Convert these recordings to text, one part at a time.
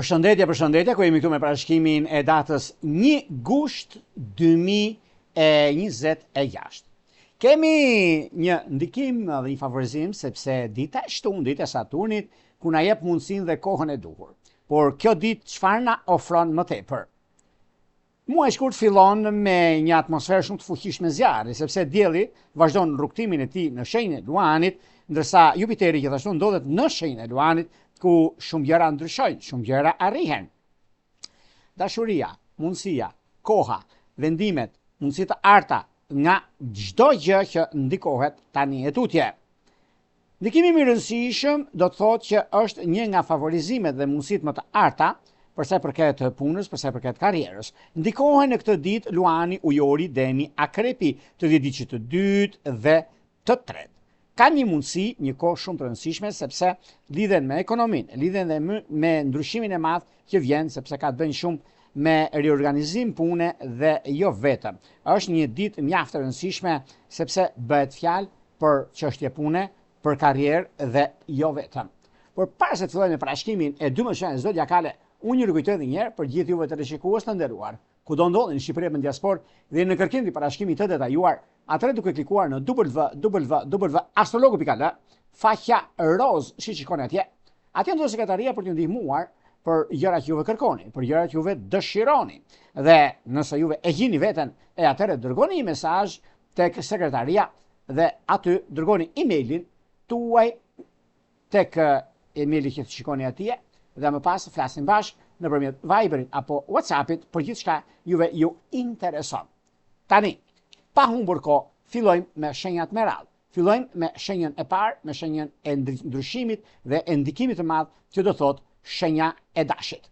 Përshëndetje, ku jemi këtu me parashkimin e datës 1 gusht 2026. Kemi një ndikim dhe një favorizim sepse dita e shtunë, dita e Saturnit, ku na jep mundësinë dhe kohën e duhur. Por kjo ditë çfarë na ofron më tepër? Muaji i shkurt fillon me një atmosferë shumë të fuqishme zjarri, sepse dielli vazhdon rrugtimin e tij në shenjën e Luanit, ndërsa Jupiteri gjithashtu ndodhet në shenjën e Luanit, ku shumë gjëra ndryshojnë, shumë gjëra arrihen. Dashuria, mundësia, koha, vendimet, mundësi të arta nga çdo gjë që ndikohet tani e tutje. Ndikimi më i rëndësishëm do të thotë që është një nga favorizimet dhe mundësitë më të arta për sa i përket punës, për sa i përket karrierës. Ndikohen në këtë ditë Luani, Ujori, Demi, Akrepi, të dhjetëdiqit të dytë dhe të tretë. Ka një mundësi, një kohë shumë të rëndësishme, sepse lidhen me ekonominë, lidhen dhe me ndryshimin e madh që vjen, sepse ka të bëjë shumë me riorganizim pune dhe jo vetëm. Është një ditë mjaft e rëndësishme sepse bëhet fjalë për çështje pune, për karrierë dhe jo vetëm. Por para se të fillojmë me parashkimin e 12 zodiakale, unë ju rikujtoj edhe një herë për gjithë juve teleshikues të nderuar, kudo ndodheni në Shqipëri apo në diasporë dhe në kërkim të parashkimit të detajuar, atëherë duke klikuar në www.astrologu.al, faqja roz, si shikoni atje. Atje ndodhet sekretaria për t'ju ndihmuar për gjërat që juve kërkoni, për gjërat që juve dëshironi. Dhe nëse juve e gjini veten, atëherë dërgoni një mesazh tek sekretaria dhe aty dërgoni emailin tuaj tek emaili që shikoni atje dhe më pas flasim bashkë nëpërmjet Viberit apo WhatsAppit për gjithçka juve ju intereson. Tani, pa humbur kohë, fillojmë me shenjat me radhë. Fillojmë me shenjën e parë, me shenjën e ndryshimit dhe e ndikimit të madh që do thotë shenja e dashit.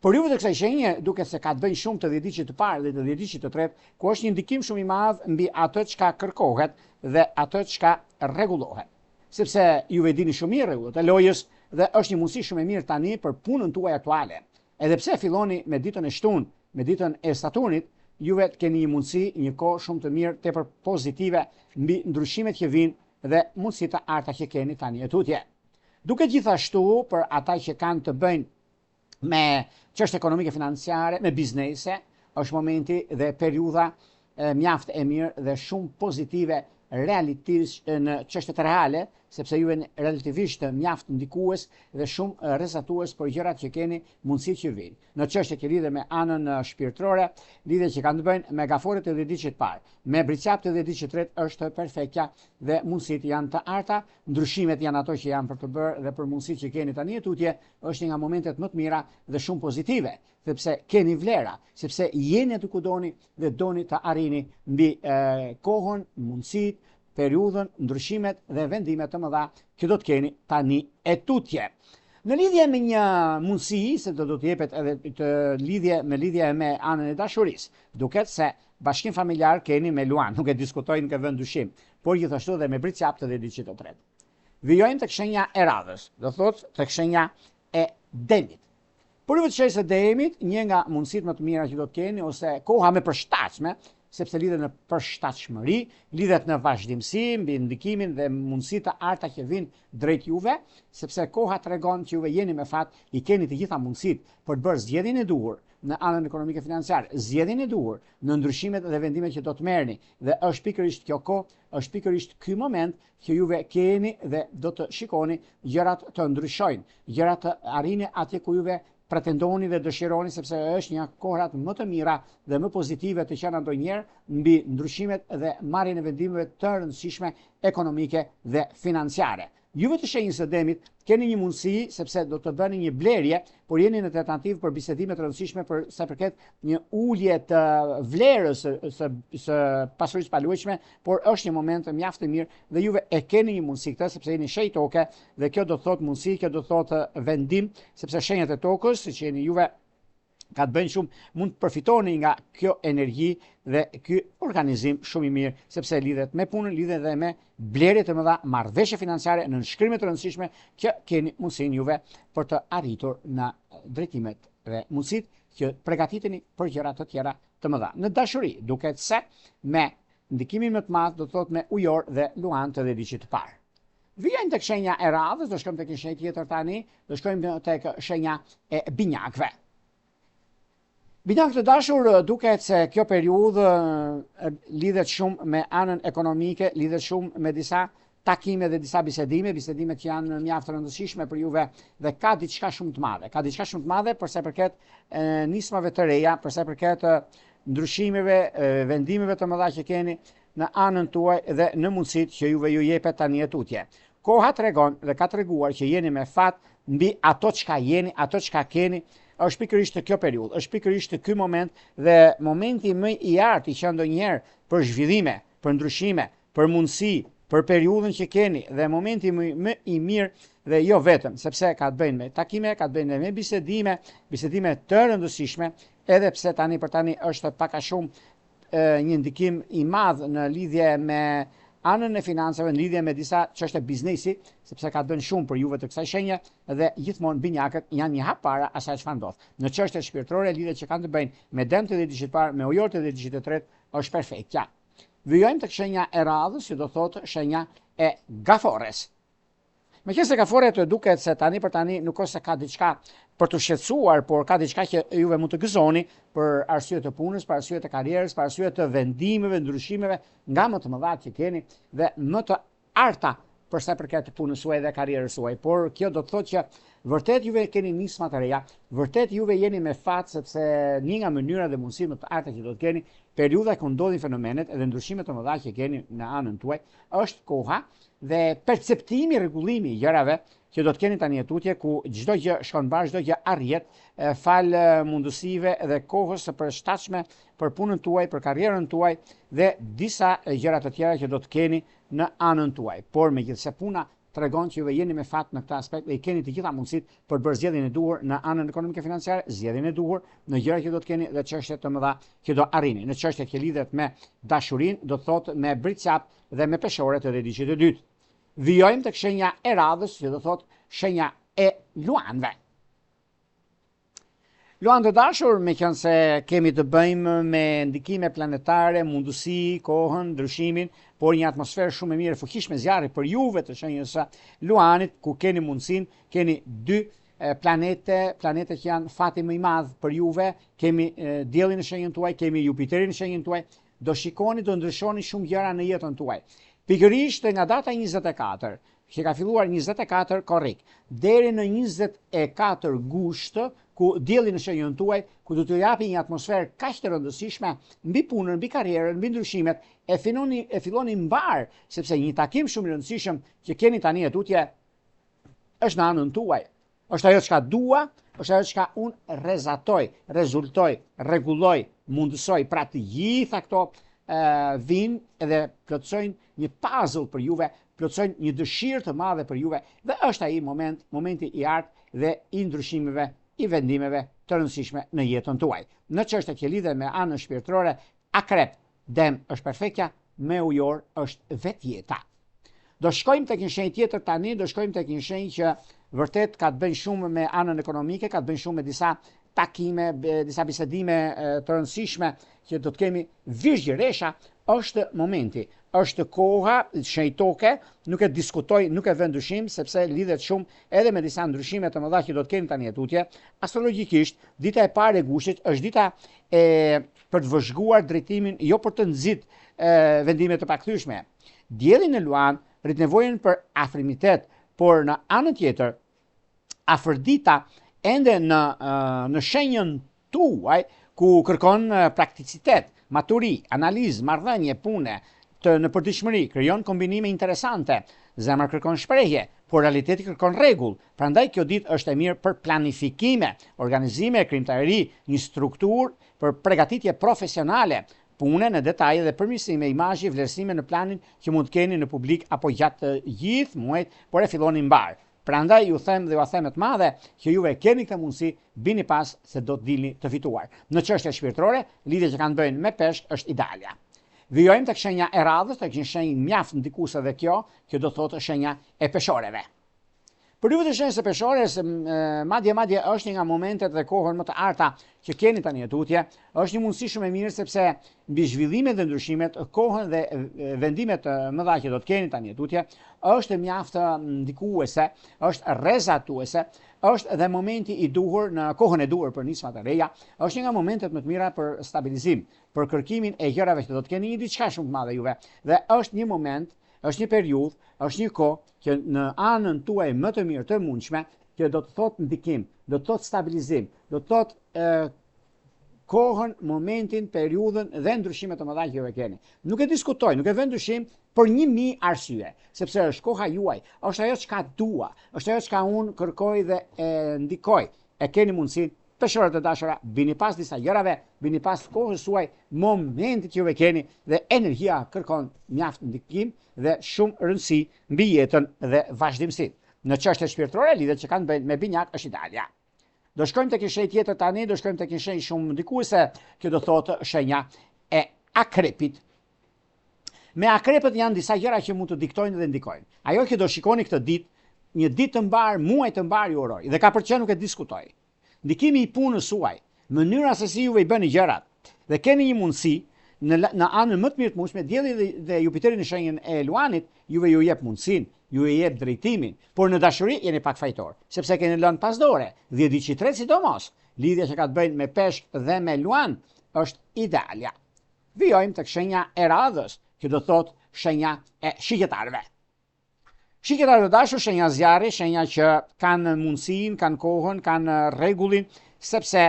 Por juve të kësaj shenje duket se ka të bëjë shumë të dhjetëdiqit të parë dhe të dhjetëdiqit të tretë, ku është një ndikim shumë i madh mbi atë çka kërkohet dhe atë çka rregullohet. Sepse juve dini shumë mirë rregullat e lojës dhe është një mundësi shumë e mirë tani për punën tuaj aktuale. Edhe pse filloni me ditën e shtunë, me ditën e Saturnit, juve të keni një mundësi, një kohë shumë të mirë, tepër pozitive mbi ndryshimet që vinë dhe mundësitë të arta që keni tani e tutje. Duket gjithashtu për ata që kanë të bëjnë me çështje ekonomike financiare, me biznese, është momenti dhe periudha mjaft e mirë dhe shumë pozitive realistisht në çështjet reale, sepse juve relativisht mjaft ndikues dhe shumë rrezatues për gjërat që keni mundësi që vinë. Në çështje që lidhen me anën shpirtërore, lidhje që kanë të bëjnë me gaforet e dhjetëdiqit parë, me briqapt e dhjetëdiqit tretë është perfektja dhe mundësitë janë të arta, ndryshimet janë ato që janë për të bërë dhe për mundësitë që keni tani e tutje, është një nga momentet më të mira dhe shumë pozitive, sepse keni vlera, sepse jeni aty ku doni dhe doni të arrini mbi kohën, mundësitë, periudhën, ndryshimet dhe vendimet të mëdha që do të keni tani e tutje. Në lidhje me një mundësi, se do të jepet edhe me lidhje me anën e dashurisë, duket se bashkim familjar keni me Luan, nuk e diskutojnë në këtë vend dyshim, por gjithashtu dhe me briqapt dhe dhjetëdiqit të tretë. Vijojmë tek shenja e radhës, do thotë tek shenja e Demit. Por juve të shenjës së Demit, një nga mundësitë më të mira që do të keni ose koha më përshtatshme, sepse lidhet në përshtatshmëri, lidhet në vazhdimsi mbi ndikimin dhe mundësitë të arta që vinë drejt juve, sepse koha tregon që juve jeni me fat, i keni të gjitha mundësitë për të bërë zgjedhjen e duhur në anën ekonomike financiare, zgjedhjen e duhur në ndryshimet dhe vendimet që do të merrni, dhe është pikërisht kjo kohë, është pikërisht ky moment që juve keni dhe do të shikoni gjërat të ndryshojnë, gjërat të arrini atje ku juve pretendoni dhe dëshironi, sepse është një kohërat më të mira dhe më pozitive të qenë ndonjëherë mbi ndryshimet dhe marrjen e vendimeve të rëndësishme ekonomike dhe financiare. Juve të shenjës së Demit keni një mundësi sepse do të bëni një blerje, por jeni në tentativë për bisedime të rëndësishme për sa përket një ulje të vlerës së pasurisë paluajtshme, por është një moment mjaft i mirë dhe juve e keni një mundësi këtë sepse jeni shenjë toke dhe kjo do të thotë mundësi, kjo do të thotë vendim, sepse shenjat e tokës, siç jeni juve, ka të bëjnë shumë, mund të përfitoni nga kjo energji dhe ky organizim shumë i mirë, sepse lidhet me punën, lidhet dhe me blerje të mëdha, marrëveshje financiare në nënshkrime të rëndësishme që keni mundësinë juve për të arritur në drejtimet dhe mundësitë që përgatiteni për gjëra të tjera të mëdha. Në dashuri, duket se me ndikimin më të madh do të thotë me Ujor dhe Luan të dhjetëdiqit të parë. Vijojmë tek shenja e radhës, do shkojmë tek një shenjë tjetër tani, do shkojmë tek shenja e binjakëve. Binjakë të dashur, duket se kjo periudhë lidhet shumë me anën ekonomike, lidhet shumë me disa takime dhe disa bisedime që janë mjaft të rëndësishme për juve dhe ka diçka shumë të madhe. Ka diçka shumë të madhe përsa përket nismave të reja, përsa përket ndryshimeve, vendimeve të mëdha që keni në anën tuaj dhe në mundësit që juve ju jepet tani e tutje. Koha tregon dhe ka treguar që jeni me fat mbi ato çka jeni, ato çka keni, është pikërisht të kjo periudhë, është pikërisht të ky moment dhe momenti më i artë që ndonjëherë për zhvillime, për ndryshime, për mundësi, për periudhën që keni dhe momenti më i mirë dhe jo vetëm, sepse ka të bëjnë me takime, ka të bëjnë me bisedime të rëndësishme, edhe pse tani për tani është pak a shumë një ndikim i madh në lidhje me anën e financave, në lidhje me disa çështje biznesi, sepse ka bën shumë për juve të kësaj shenje dhe gjithmonë binjakët janë një hap para asaj çfarë ndodh. Në çështje shpirtërore, lidhjet që kanë të bëjnë me dëmtë dhe diçit parë, me ujorët dhe diçit e tretë, është perfektja. Vijojmë tek shenja e radhës, që do thotë shenja e gafores. Meqense gaforet duket se tani për tani nuk është se ka diçka për të shqetësuar, por ka diçka që juve mund të gëzoni për arsye të punës, për arsye të karrierës, për arsye të vendimeve, ndryshimeve nga më të mëdha që keni dhe më të arta për sa përket punës suaj dhe karrierës suaj. Por kjo do të thotë që vërtet juve keni nisma të reja, vërtet juve jeni me fat sepse një nga mënyrat dhe mundësitë më të arta që do të keni, periudha ku ndodhin fenomenet dhe ndryshimet të mëdha që keni në anën tuaj, është koha dhe perceptimi, rregullimi i gjërave që do të keni tani e tutje ku çdo gjë shkon bashkë, çdo gjë arrihet fal mundësive dhe kohës së përshtatshme për punën tuaj, për karrierën tuaj dhe disa gjëra të tjera që do të keni në anën tuaj. Por megjithëse puna tregon që juve jeni me fat në këtë aspekt dhe i keni të gjitha mundësitë për bërë zgjedhjen e duhur në anën ekonomike financiare, zgjedhjen e duhur në gjëra që do të keni dhe çështje të mëdha që do arrini. Në çështjet që lidhet me dashurinë, do të thotë me britçap dhe me peshore të ediçit të dytë. Vijojmë tek shenja e radhës, që do thotë shenja e luanëve. Luanë të dashur, meqense kemi të bëjmë me ndikime planetare, mundësi, kohën, ndryshimin, por një atmosferë shumë e mirë e fuqishme zjarri për juve të shenjës së luanit, ku keni mundësinë, keni dy planete që janë fati më i madh për juve, kemi diellin në shenjën tuaj, kemi Jupiterin në shenjën tuaj, do shikoni, do ndryshoni shumë gjëra në jetën tuaj. Pikërisht nga data 24, që ka filluar 24 korrik, deri në 24 gusht, ku dielli në shenjën tuaj, ku do t'ju japi një atmosferë kaq të rëndësishme mbi punën, mbi karrierën, mbi ndryshimet, e filloni mbar, sepse një takim shumë i rëndësishëm që keni tani e tutje është në anën tuaj. Është ajo çka dua, është ajo çka unë rezatoj, rezultoj, rregulloj, mundësoj, pra të gjitha këto vinë edhe plotësojnë një puzzle për juve, plotësojnë një dëshirë të madhe për juve dhe është ai momenti i artë dhe i ndryshimeve, i vendimeve të rëndësishme në jetën tuaj. Në çështjet që lidhen me anën shpirtërore, akrep, dem është perfektja, me ujor është vetjeta. Do shkojmë tek një shenjë tjetër tani, do shkojmë tek një shenjë që vërtet ka të bëjë shumë me anën ekonomike, ka të bëjë shumë me disa takime, disa bisedime të rëndësishme që do të kemi vizhgjeresha, është momenti, është koha shenjtoke, nuk e diskutoj, nuk e vë ndryshim, sepse lidhet shumë edhe me disa ndryshime të mëdha që do të kemi tani e tutje. Astrologjikisht, dita e parë e gushtit është dita për të vëzhguar drejtimin, jo për të nxit vendime të pakthyeshme. Dielli në Luan rrit nevojën për afrimitet, por në anën tjetër, Afërdita ende në shenjën tuaj, ku kërkon prakticitet, maturi, analizë, marrëdhënie, pune, në përditshmëri, krijon kombinime interesante, zemra kërkon shprehje, por realiteti kërkon rregull. Prandaj kjo ditë është e mirë për planifikime, organizime, krijimtari, një strukturë për përgatitje profesionale, pune në detaje dhe përmirësime imazhi, vlerësime në planin që mund të keni në publik apo gjatë gjithë muajit, por e filloni mbar. Prandaj ju them dhe ju them të madhe që juve keni këtë mundësi, bini pas se do të dilni të fituar. Në çështje shpirtërore, lidhje që kanë bëjnë me peshk është idealja. Vijojmë tek shenja e radhës, tek një shenjë mjaft ndikuese dhe kjo, që do thotë shenja e peshoreve. Për juve të shenjës së peshore, madje është një nga momentet dhe kohën më të arta që keni tani tutje, është një mundësi shumë e mirë sepse mbi zhvillimet dhe ndryshimet, kohën dhe vendimet mëdha që do të keni tani tutje, është mjaft ndikuese, është rrezatuese, është dhe momenti i duhur në kohën e duhur për nisma të reja, është një nga momentet më të mira për stabilizim, për kërkimin e gjërave që do të keni një diçka shumë të madhe juve, dhe është një moment, është një periudhë, është një kohë që në anën tuaj më të mirë të mundshme, që do të thotë ndikim, do të thotë stabilizim, do të thotë kohën, momentin, periudhën dhe ndryshimet të mëdha që ju keni. Nuk e diskutoj, nuk e vë ndryshim për 1000 arsye, sepse është koha juaj, është ajo çka dua, është ajo çka unë kërkoj dhe ndikoj. E keni mundësinë, peshorët e dashura, bini pas disa gjërave, bini pas kohës suaj, momentit që ju keni dhe energjia kërkon mjaft ndikim dhe shumë rëndësi mbi jetën dhe vazhdimsi. Në çështjet shpirtërore, lidhet që kanë bëjnë me binjak është idealja. Do shkojmë tek një shenjë tjetër tani, do shkojmë tek një shenjë shumë ndikuese, që do thotë shenja e akrepit. Me akrepët janë disa gjëra që mund të diktojnë dhe ndikojnë. Ajo që do shikoni këtë ditë, një ditë të mbar, muaj të mbar ju uroj, dhe ka për çfarë nuk e diskutoj. Ndikimi i punës suaj, mënyra se si juve i bëni gjërat, dhe keni një mundësi në anën më të mirë të mundshme, dielli dhe Jupiteri në shenjën e Luanit juve ju jep mundësinë, ju e jep drejtimin, por në dashuri jeni pak fajtor, sepse keni lënë pas dore, 10-3 sidomos, lidhja që ka të bëjnë me peshk dhe me Luan është idealja. Vijojmë tek shenja e radhës, që do thotë shenja e shiketarëve. Shiketarët e dashur, shenja zjarri, shenja që kanë mundësinë, kanë kohën, kanë rregullin, sepse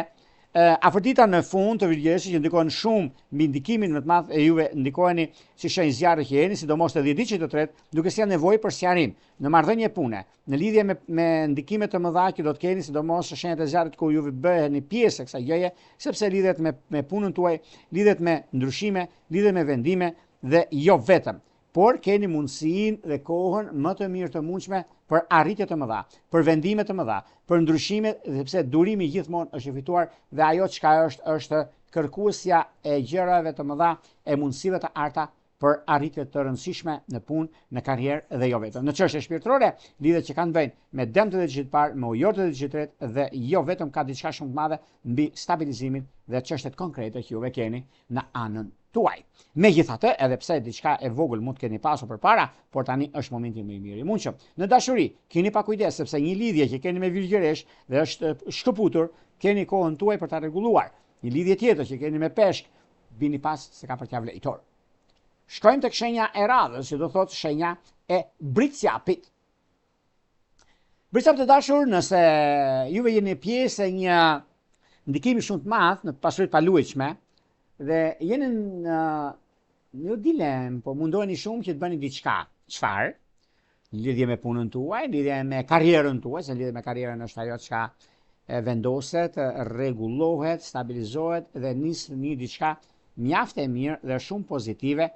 afërdita në fund të vijgjeshit që ndikojnë shumë mbi ndikimin më të madh e juve ndikoheni si shenjë zjarri që jeni, sidomos të 10 ditë të tretë, duke si nevojë për sqarim në marrëdhënie pune, në lidhje me ndikime të mëdha që do të keni, sidomos shenjat e zjarrit ku juve bëheni pjesë e kësaj gjëje, sepse lidhet me punën tuaj, lidhet me ndryshime, lidhet me vendime dhe jo vetëm, por keni mundësinë dhe kohën më të mirë të mundshme për arritje të mëdha, për vendime të mëdha, për ndryshime, sepse durimi gjithmonë është i fituar dhe ajo çka është kërkuesja e gjërave të mëdha, e mundësive të arta për arritje të rëndësishme në punë, në karrierë dhe jo vetëm. Në çështje shpirtërore, lidhet që kanë bëjnë me dëmt të diçit parë, me ujor të diçit tretë dhe jo vetëm ka diçka shumë të madhe mbi stabilizimin dhe çështjet konkrete që juve keni në anën tuaj. Megjithatë, edhe pse diçka e vogël mund të keni pasur përpara, por tani është momenti më i mirë i mundshëm. Në dashuri, keni pa kujdes sepse një lidhje që keni me vilgjeresh dhe është shkëputur, keni kohën tuaj për ta rregulluar. Një lidhje tjetër që keni me peshk, bini pas se ka për t'ia vlejtor. Shkojmë tek shenja e radhës, që do thotë shenja e bricjapit. Bricjapit të dashur, nëse juve jeni pjesë e një ndikimi shumë të madh në pasuritë paluajtshme, dhe jeni në dilem, po mundoheni shumë që të bëni diçka. Çfarë? Lidhje me punën tuaj, lidhje me karrierën tuaj, se lidhje me karrierën është ajo çka vendoset, rregullohet, stabilizohet dhe nis një diçka mjaft e mirë dhe shumë pozitive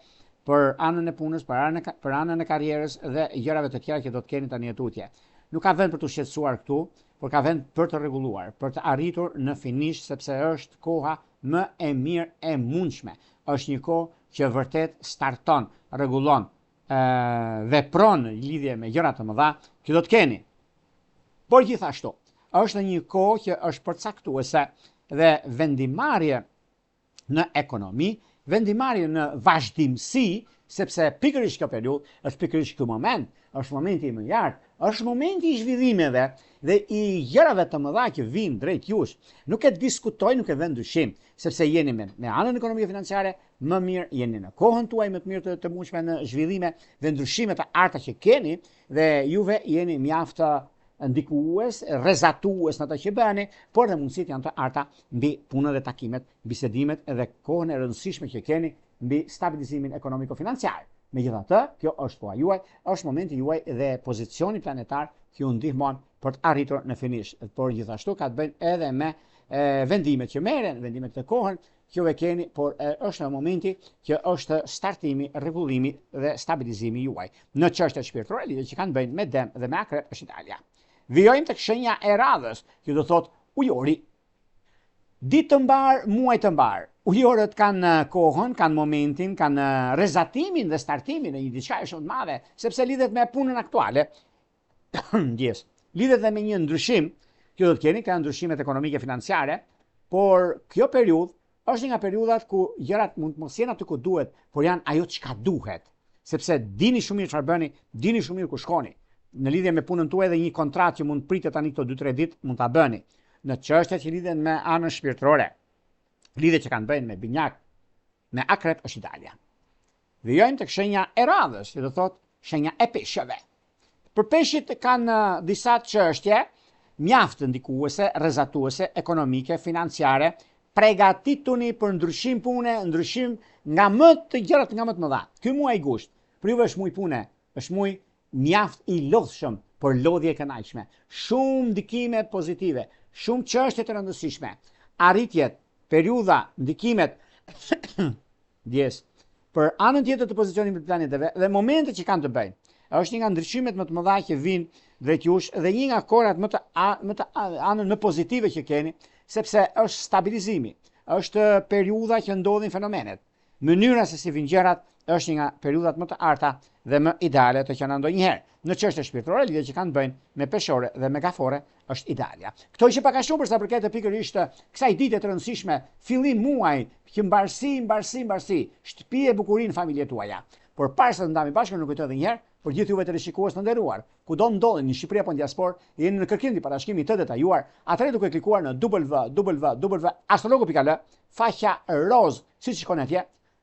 për anën e punës, për anën e karrierës dhe gjërave të tjera që do të keni tani tutje. Nuk ka vend për të shqetësuar këtu, por ka vend për të rregulluar, për të arritur në finish, sepse është koha më e mirë e mundshme. Është një kohë që vërtet starton, rregullon, vepron lidhje me gjëra të mëdha që do të keni. Por gjithashtu, është një kohë që është përcaktuese dhe vendimarrje në ekonomi, vendimarrje në vazhdimsi, sepse pikërisht kjo periudhë është pikërisht ky moment, është momenti më i lartë, është momenti i zhvillimeve dhe i gjërave të mëdha që vijnë drejt jush. Nuk e diskutoj, nuk e vë ndryshim, sepse jeni me anën ekonomike financiare më mirë, jeni në kohën tuaj më të mirë të mundshme në zhvillime dhe ndryshime të arta që keni dhe juve jeni mjaft ndikues, rrezatues në ato që bëni, por dhe mundësitë janë të arta mbi punën dhe takimet, bisedimet dhe kohën e rëndësishme që keni mbi stabilizimin ekonomiko-financiar. Megjithatë, kjo është koha juaj, është momenti juaj dhe pozicioni planetar që ju ndihmon për të arritur në finish. Por gjithashtu ka të bëjnë edhe me vendimet që merren, vendimet të kohën që ju e keni, por është në momenti që është startimi, rregullimi dhe stabilizimi juaj. Në çështjet shpirtërore lidhje që kanë bëjnë me Dem dhe me Akrep është idealja. Vijojmë tek shenja e radhës, që do thotë ujori. Ditë të mbar, muaj të mbar. Ujorët kanë kohën, kanë momentin, kanë rrezatimin dhe startimin e një diçka shumë të madhe, sepse lidhet me punën aktuale. Ndjes. lidhet dhe me një ndryshim, kjo do të keni, ka ndryshimet ekonomike financiare, por kjo periudhë është një nga periudhat ku gjërat mund të mos jenë aty ku duhet, por janë ajo çka duhet, sepse dini shumë mirë çfarë bëni, dini shumë mirë ku shkoni. Në lidhje me punën tuaj dhe një kontratë që mund pritet tani këto 2-3 ditë mund ta bëni. Në çështjet që lidhen me anën shpirtërore, lidhjet që kanë bëjnë me binjak, me akrep është idealja. Vijojmë tek shenja e radhës, që do thotë shenja e peshëve. Për peshqit kanë disa çështje mjaft ndikuese, rrezatuese, ekonomike, financiare. Pregatituni për ndryshim pune, ndryshim nga më të gjërat nga më të mëdha. Ky muaj gusht, për juve është muaj pune, është muaj mjaft i lodhshëm për lodhje e kënaqshme. Shumë ndikime pozitive, shumë çështje të rëndësishme. Arritjet, periudha, ndikimet dies për anën tjetër të pozicionit të planeteve dhe momentet që kanë të bëjnë. Është një nga ndryshimet më të mëdha që vijnë drejt jush dhe një nga korat më të anën më pozitive që keni, sepse është stabilizimi, është periudha që ndodhin fenomenet. Mënyra se si vijnë gjërat është një nga periudhat më të arta dhe më ideale të që na ndonjëherë. Në çështje shpirtërore, lidhje që kanë të bëjnë me peshore dhe me gafore është idealja. Kto ishte pak a shumë për sa përket pikërisht kësaj dite të rëndësishme, fillim muaj, që mbarsi, shtëpi e bukurinë familjet tuaja. Por para se të ndami bashkë, nuk kujtoj edhe një herë, për gjithë juve të rishikues të nderuar, kudo ndodheni në Shqipëri apo në diasporë, jeni në kërkim të parashikimit të detajuar, atëherë duke klikuar në www.astrologo.al, faqja roz, siç shikoni atje,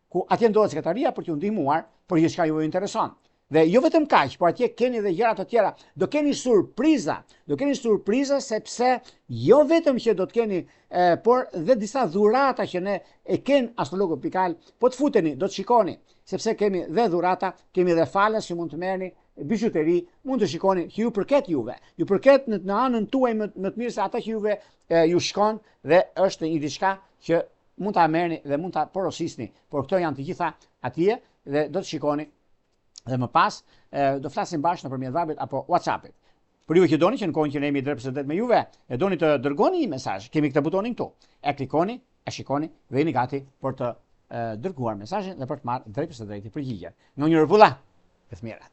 ku atje ndodhet sekretaria për t'ju ndihmuar për gjithçka ju intereson. Dhe jo vetëm kaq, por atje keni edhe gjëra të tjera. Do keni surpriza sepse jo vetëm që do të keni, por dhe disa dhurata që ne e kemi astrologo.al, po të futeni, do të shikoni, sepse kemi dhe dhurata, kemi dhe falas që mund të merrni, bijuteri, mund të shikoni që ju përket juve. Ju përket në anën tuaj më të mirë se ata që juve ju shkon dhe është një diçka që mund ta merrni dhe mund ta porosisni. Por këto janë të gjitha atje dhe do të shikoni. Dhe më pas, do flasim bashkë nëpërmjet Vibrit apo WhatsAppit. Për ju që doni që në kohën që ne jemi drejt me juve, e doni të dërgoni një mesazh, kemi këtë butonin këtu. E klikoni, e shikoni dhe jeni gati për të dërguar mesazhin dhe për të marrë drejt përgjigje. Në një rregulla, të mirat.